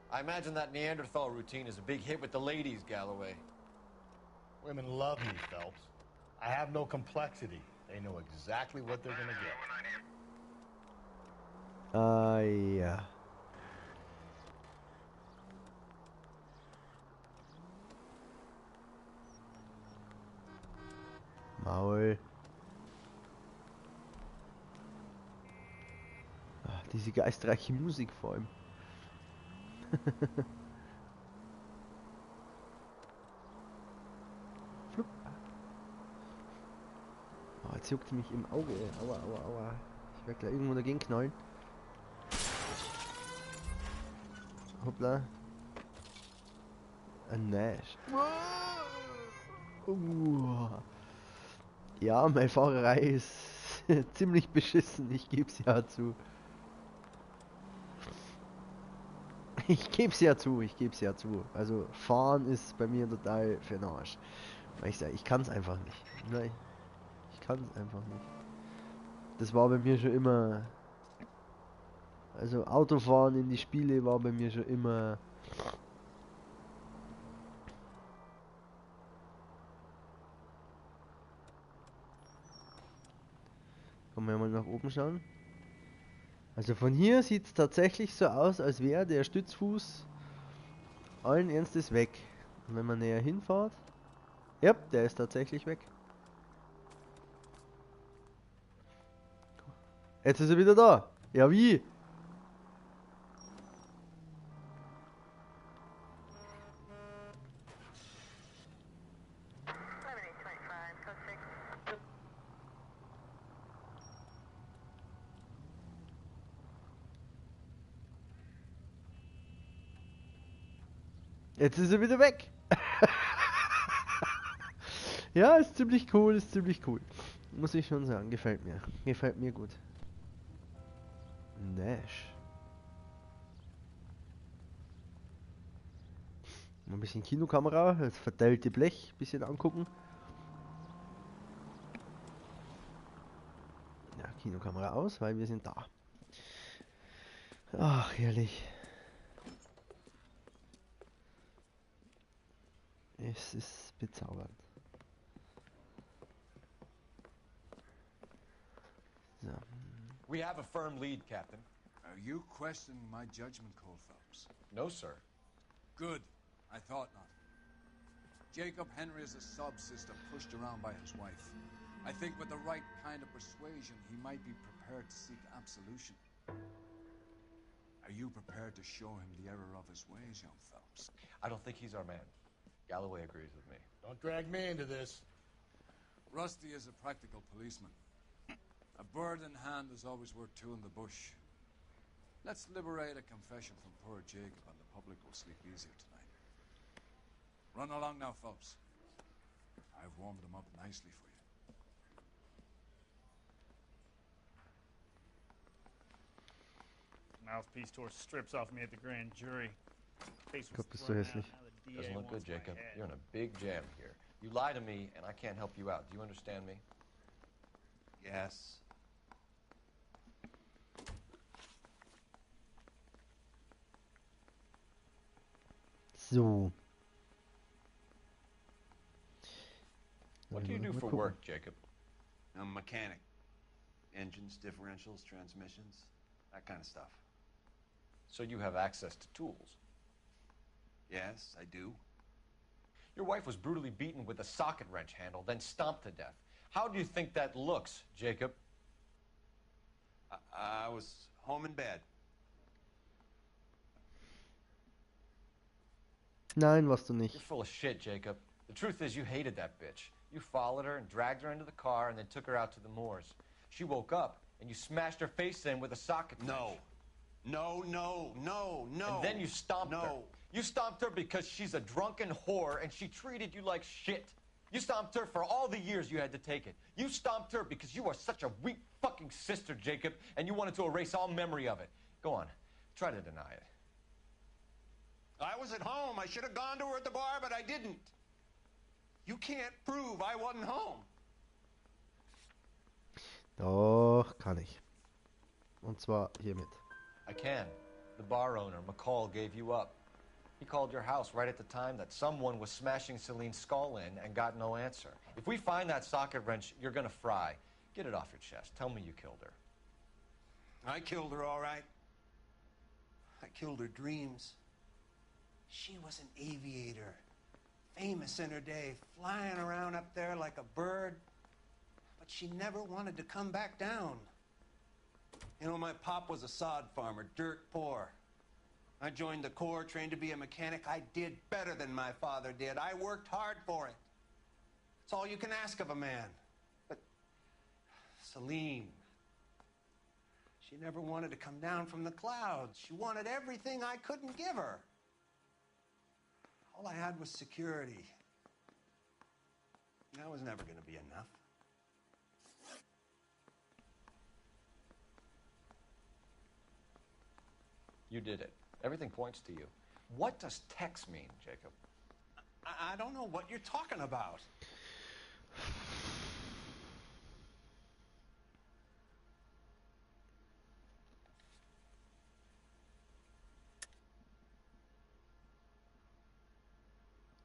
I imagine that Neanderthal routine is a big hit with the ladies, Galloway. Women love me, Phelps. I have no complexity. They know exactly what they're gonna get. Ja. Maul. Ach, diese geistreiche Musik vor allem. Flupp. Oh, jetzt juckt mich im Auge. Aua, aua, aua. Ich werde gleich irgendwo dagegen knallen. Hoppla. Ein Nash. Ja, meine Fahrerei ist ziemlich beschissen, ich gebe es ja zu. Ich gebe es ja zu. Also fahren ist bei mir total für den Arsch. Weil ich sage, ich kann es einfach nicht. Nein, ich kann es einfach nicht. Das war bei mir schon immer... Also Autofahren in die Spiele war bei mir schon immer... Können wir mal nach oben schauen. Also von hier sieht es tatsächlich so aus, als wäre der Stützfuß allen Ernstes weg. Und wenn man näher hinfährt, ja, der ist tatsächlich weg. Jetzt ist er wieder da. Ja, wie? Jetzt ist er wieder weg. Ja, ist ziemlich cool, ist ziemlich cool. Muss ich schon sagen, gefällt mir. Gefällt mir gut. Nash. Mal ein bisschen Kinokamera, das verteilte Blech, ein bisschen angucken. Ja, Kinokamera aus, weil wir sind da. Ach, herrlich. Es ist bezaubernd. So. We have a firm lead, Captain. Are you questioning my judgment call, Phelps? No, sir. Good. I thought not. Jacob Henry is a sub-sister pushed around by his wife. I think with the right kind of persuasion, he might be prepared to seek absolution. Are you prepared to show him the error of his ways, young Phelps? I don't think he's our man. Galloway agrees with me. Don't drag me into this. Rusty is a practical policeman. A bird in hand is always worth two in the bush. Let's liberate a confession from poor Jacob and the public will sleep easier tonight. Run along now, Phelps. I've warmed them up nicely for you. Mouthpiece tore strips off me at the grand jury. Face was Gott, bist du thrown out. hässlich. Now the DA Doesn't look good, wants my Jacob. head. You're in a big jam here. You lie to me, and I can't help you out. Do you understand me? Yes. So. What do you do Mal for gucken. work, Jacob? I'm a mechanic. Engines, differentials, transmissions, that kind of stuff. So you have access to tools. Yes, I do. Your wife was brutally beaten with a socket wrench handle, then stomped to death. How do you think that looks, Jacob? I was home in bed. Nein, warst du You're nicht. full of shit, Jacob. The truth is you hated that bitch. You followed her and dragged her into the car and then took her out to the moors. She woke up and you smashed her face in with a socket wrench. No. No. And then you stomped her. You stomped her because she's a drunken whore and she treated you like shit. You stomped her for all the years you had to take it. You stomped her because you are such a weak fucking sister, Jacob, and you wanted to erase all memory of it. Go on. Try to deny it. I was at home. I should have gone to her at the bar, but I didn't. You can't prove I wasn't home. Doch, kann ich. Und zwar hiermit. I can. The bar owner, McCall, gave you up. He called your house right at the time that someone was smashing Celine's skull in and got no answer. If we find that socket wrench, you're gonna fry. Get it off your chest. Tell me you killed her. I killed her, all right. I killed her dreams. She was an aviator, famous in her day, flying around up there like a bird. But she never wanted to come back down. You know, my pop was a sod farmer, dirt poor. I joined the Corps, trained to be a mechanic. I did better than my father did. I worked hard for it. It's all you can ask of a man. But Celine, she never wanted to come down from the clouds. She wanted everything I couldn't give her. All I had was security. That was never going to be enough. You did it. Everything points to you. What does Tex mean, Jacob? I don't know what you're talking about.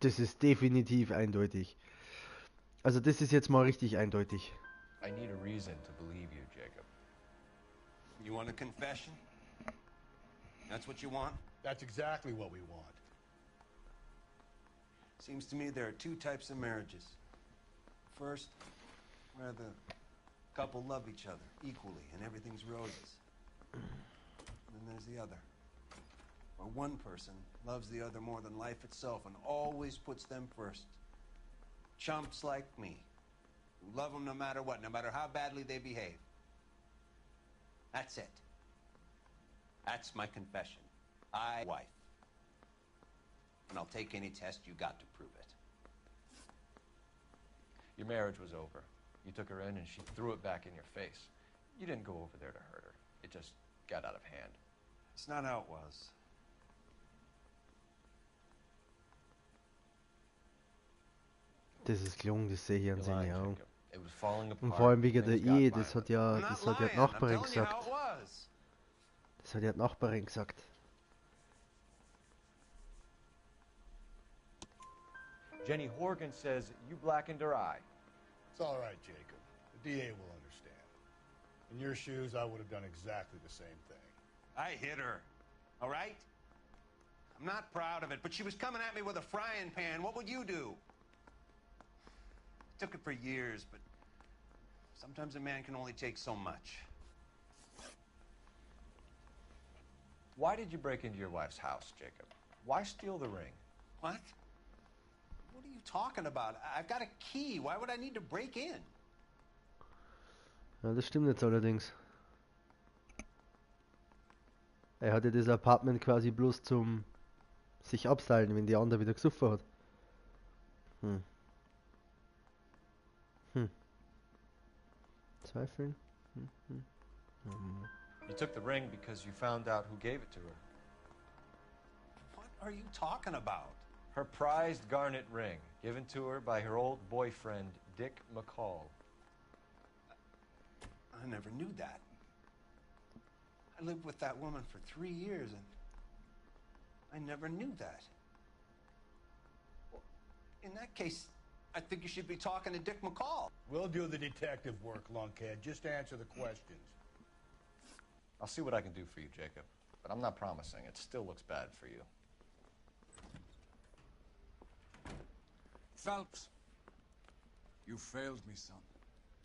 Das ist definitiv eindeutig. Also das ist jetzt mal richtig eindeutig. I need a reason to believe you, Jacob. You want a confession? That's what you want? That's exactly what we want. Seems to me there are two types of marriages. First, where the couple love each other equally and everything's roses. And then there's the other, where one person loves the other more than life itself and always puts them first. Chumps like me, who love them no matter what, no matter how badly they behave. That's it. That's my confession. Wife. and I'll take any test you got to prove it. Your marriage was over. You took her in and she threw it back in your face. You didn't go over there to hurt her. It just got out of hand. It's not how it was. Das ist gelungen, das sehe ich an seinen Augen. It was falling apart. Und vor allem wegen der Things got Ehe, violent. das hat ja die Nachbarin gesagt. Das hat ja die Nachbarin gesagt. Jenny Horgan says you blackened her eye. It's all right, Jacob. The DA will understand. In your shoes, I would have done exactly the same thing. I hit her, all right? I'm not proud of it, but she was coming at me with a frying pan. What would you do? Took it for years, but sometimes a man can only take so much. Why did you break into your wife's house, Jacob? Why steal the ring? What? What are you talking about? I've got a key. Why would I need to break in? Ja, das stimmt jetzt allerdings. Er hatte das Apartment quasi bloß zum sich abseilen, wenn die andere wieder gesoffen hat. Zweifeln? You took the ring because you found out who gave it to her. What are you talking about? Her prized garnet ring, given to her by her old boyfriend, Dick McCall. I never knew that. I lived with that woman for 3 years, and I never knew that. Well, in that case, I think you should be talking to Dick McCall. We'll do the detective work, lunkhead. Just answer the questions. I'll see what I can do for you, Jacob. But I'm not promising. It still looks bad for you. Phelps, you failed me, son.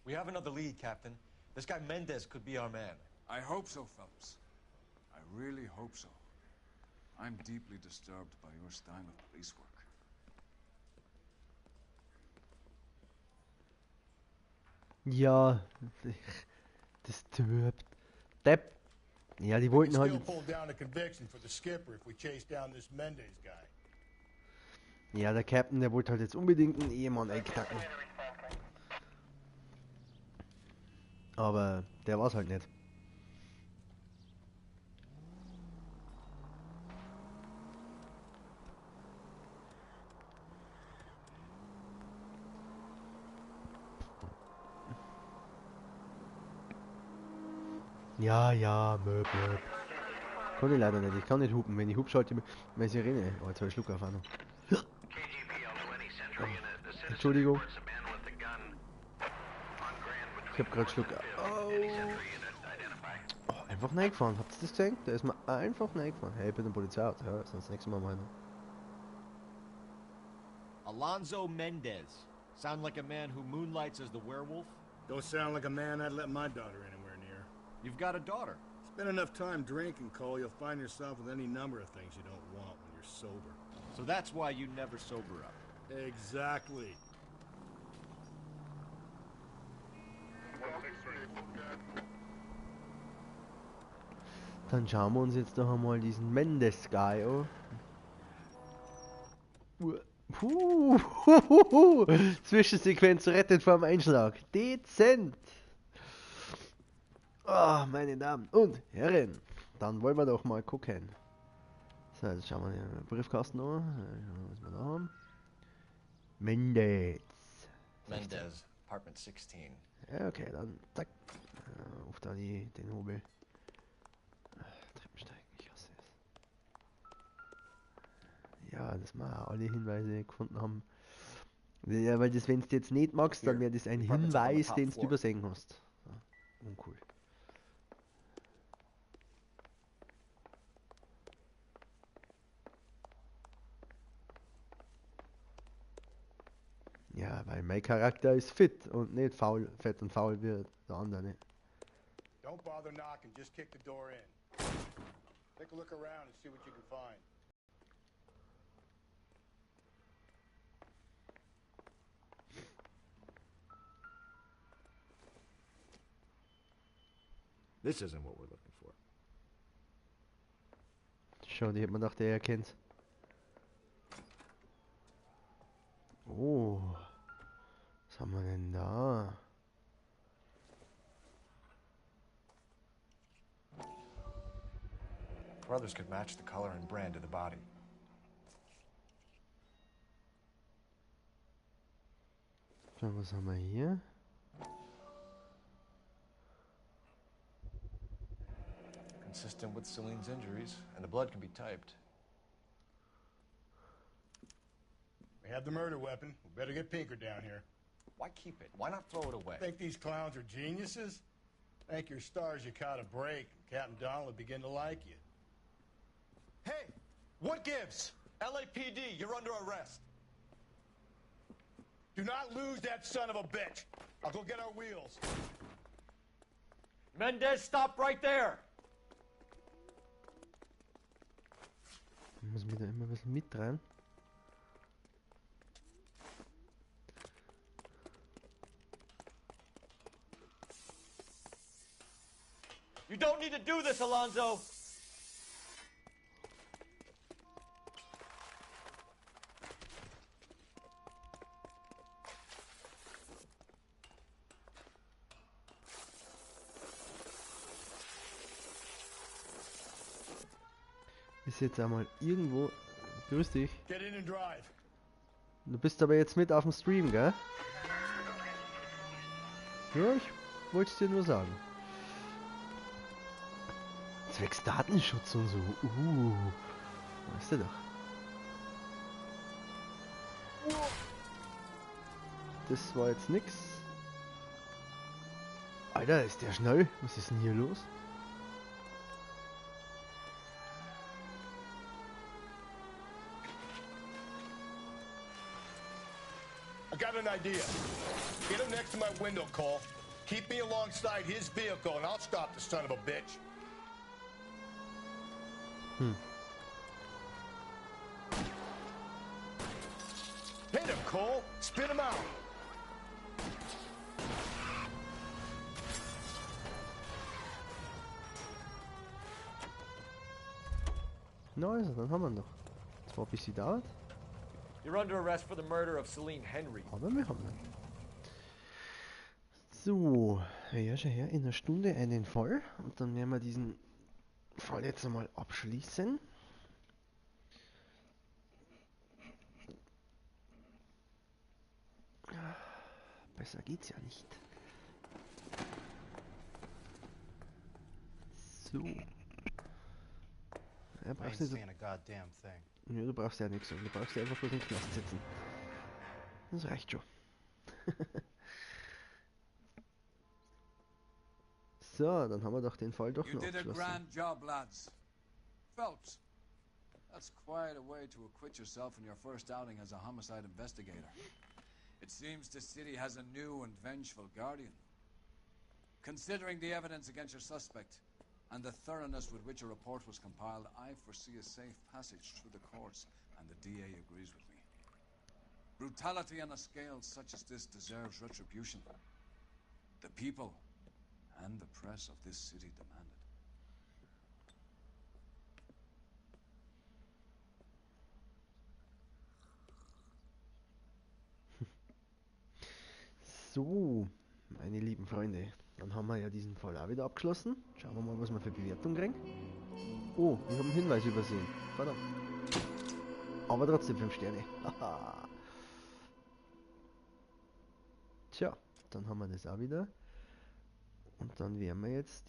We have another lead, Captain. This guy Mendez could be our man. I hope so, Phelps. I really hope so. I'm deeply disturbed by your style of police work. Ja, disturbed. Depp. Ja, die wollten halt Still jetzt... pull down a conviction for the skipper if we chase down this Mendez guy. Ja, der Captain, der wollte halt jetzt unbedingt einen Ehemann einknacken. Aber der war's halt nicht. Ja, möp. Kann ich leider nicht. Ich kann nicht hupen. Wenn ich hup, schalte ich meine Sirene. Oh, jetzt habe ich Schluck auf einmal. Entschuldigung. Ich hab gerade Schluck. Oh, einfach reingefahren. Habt ihr das gesehen? Der ist mir einfach reingefahren. Hey, ich bin ein Polizeiauto. Ja, sonst nächstes Mal meiner. Alonzo Mendez. Sound like a man who moonlights as the werewolf? Don't sound like a man I'd let my daughter anywhere near. You've got a daughter. Spend enough time drinking, Cole, you'll find yourself with any number of things you don't want when you're sober. So that's why you never sober up. Exactly. Dann schauen wir uns jetzt noch einmal diesen Mendes-Guy an. Zwischensequenz rettet vom Einschlag. Dezent. Oh, meine Damen und Herren. Dann wollen wir doch mal gucken. So, jetzt schauen wir den Briefkasten an. Was wir da haben. Mendez. Mendez, Apartment 16. Ja, okay, dann zack. Auf da den Hobel. Treppensteigen, ich hasse es. Ja, dass wir alle Hinweise gefunden haben. Ja, weil das, wenn du jetzt nicht magst, dann wäre das ein Hinweis, den du übersehen hast. Ja, uncool. Ja, weil mein Charakter ist fit und nicht faul, fett und faul wie der andere. Don't bother knocking, just kick the door in. Take a look around and see what you can find. This isn't what we're looking for. Schau, die hat man gedacht, der erkennt. Oh, was haben wir denn da? Brothers could match the color and brand of the body. So, was haben wir hier? Consistent with Celine's injuries, and the blood can be typed. We have the murder weapon. We better get Pinker down here. Why keep it? Why not throw it away? Think these clowns are geniuses? Thank your stars you caught a break. Captain Donald will begin to like you. Hey, what gives? LAPD, you're under arrest. Do not lose that son of a bitch. I'll go get our wheels. Mendez, stop right there. Muss mir da immer ein bisschen mit rein. You don't need to do this, Alonzo. Ist jetzt einmal irgendwo. Grüß dich. Get in and drive. Du bist aber jetzt mit auf dem Stream, gell? Ja, ich wollte es dir nur sagen. Zwecks Datenschutz und so. Weißt du doch. Das war jetzt nix. Alter, ist der schnell? Was ist denn hier los? I got an idea. Get him next to my window, Cole. Keep me alongside his vehicle and I'll stop the son of a bitch. Hit him, Cole. Spit him out. Na also, dann haben wir ihn doch. Zwar ein bisschen dauert, You're under arrest for the murder of Celine Henry. aber wir haben ihn. So, ja, schau her, in einer Stunde einen Fall und dann werden wir diesen Fall jetzt einmal abschließen. Besser geht's ja nicht. So. Ja, brauchst nicht. saying a goddamn thing. Ja, du brauchst ja nichts sagen. Du brauchst ja einfach bloß in den Knast sitzen. Das reicht schon. So, dann haben wir doch den Fall doch You noch did a abgeschlossen. grand job, lads. Phelps, that's quite a way to acquit yourself in your first outing as a homicide investigator. It seems the city has a new and vengeful guardian. Considering the evidence against your suspect and the thoroughness with which a report was compiled, I foresee a safe passage through the courts, and the DA agrees with me. Brutality on a scale such as this deserves retribution. The people and the press of this city demand it. So, meine lieben Freunde, dann haben wir ja diesen Fall auch wieder abgeschlossen. Schauen wir mal, was wir für Bewertung kriegen. Oh, ich habe einen Hinweis übersehen. Verdammt. Aber trotzdem 5 Sterne. Haha. Tja, dann haben wir das auch wieder. Und dann werden wir jetzt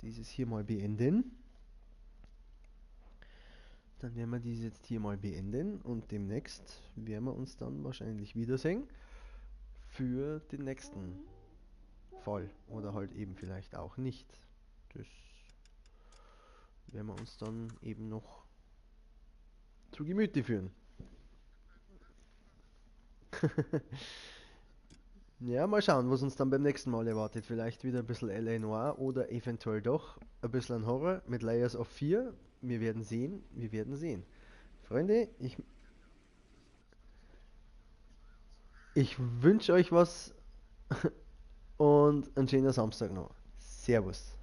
dieses hier mal beenden. Dann werden wir dieses jetzt hier mal beenden und demnächst werden wir uns dann wahrscheinlich wiedersehen für den nächsten Fall. Oder halt eben vielleicht auch nicht. Das werden wir uns dann eben noch zu Gemüte führen. Ja, mal schauen, was uns dann beim nächsten Mal erwartet. Vielleicht wieder ein bisschen L.A. Noir oder eventuell doch ein bisschen ein Horror mit Layers of 4. Wir werden sehen, wir werden sehen. Freunde, ich wünsche euch was und einen schönen Samstag noch. Servus.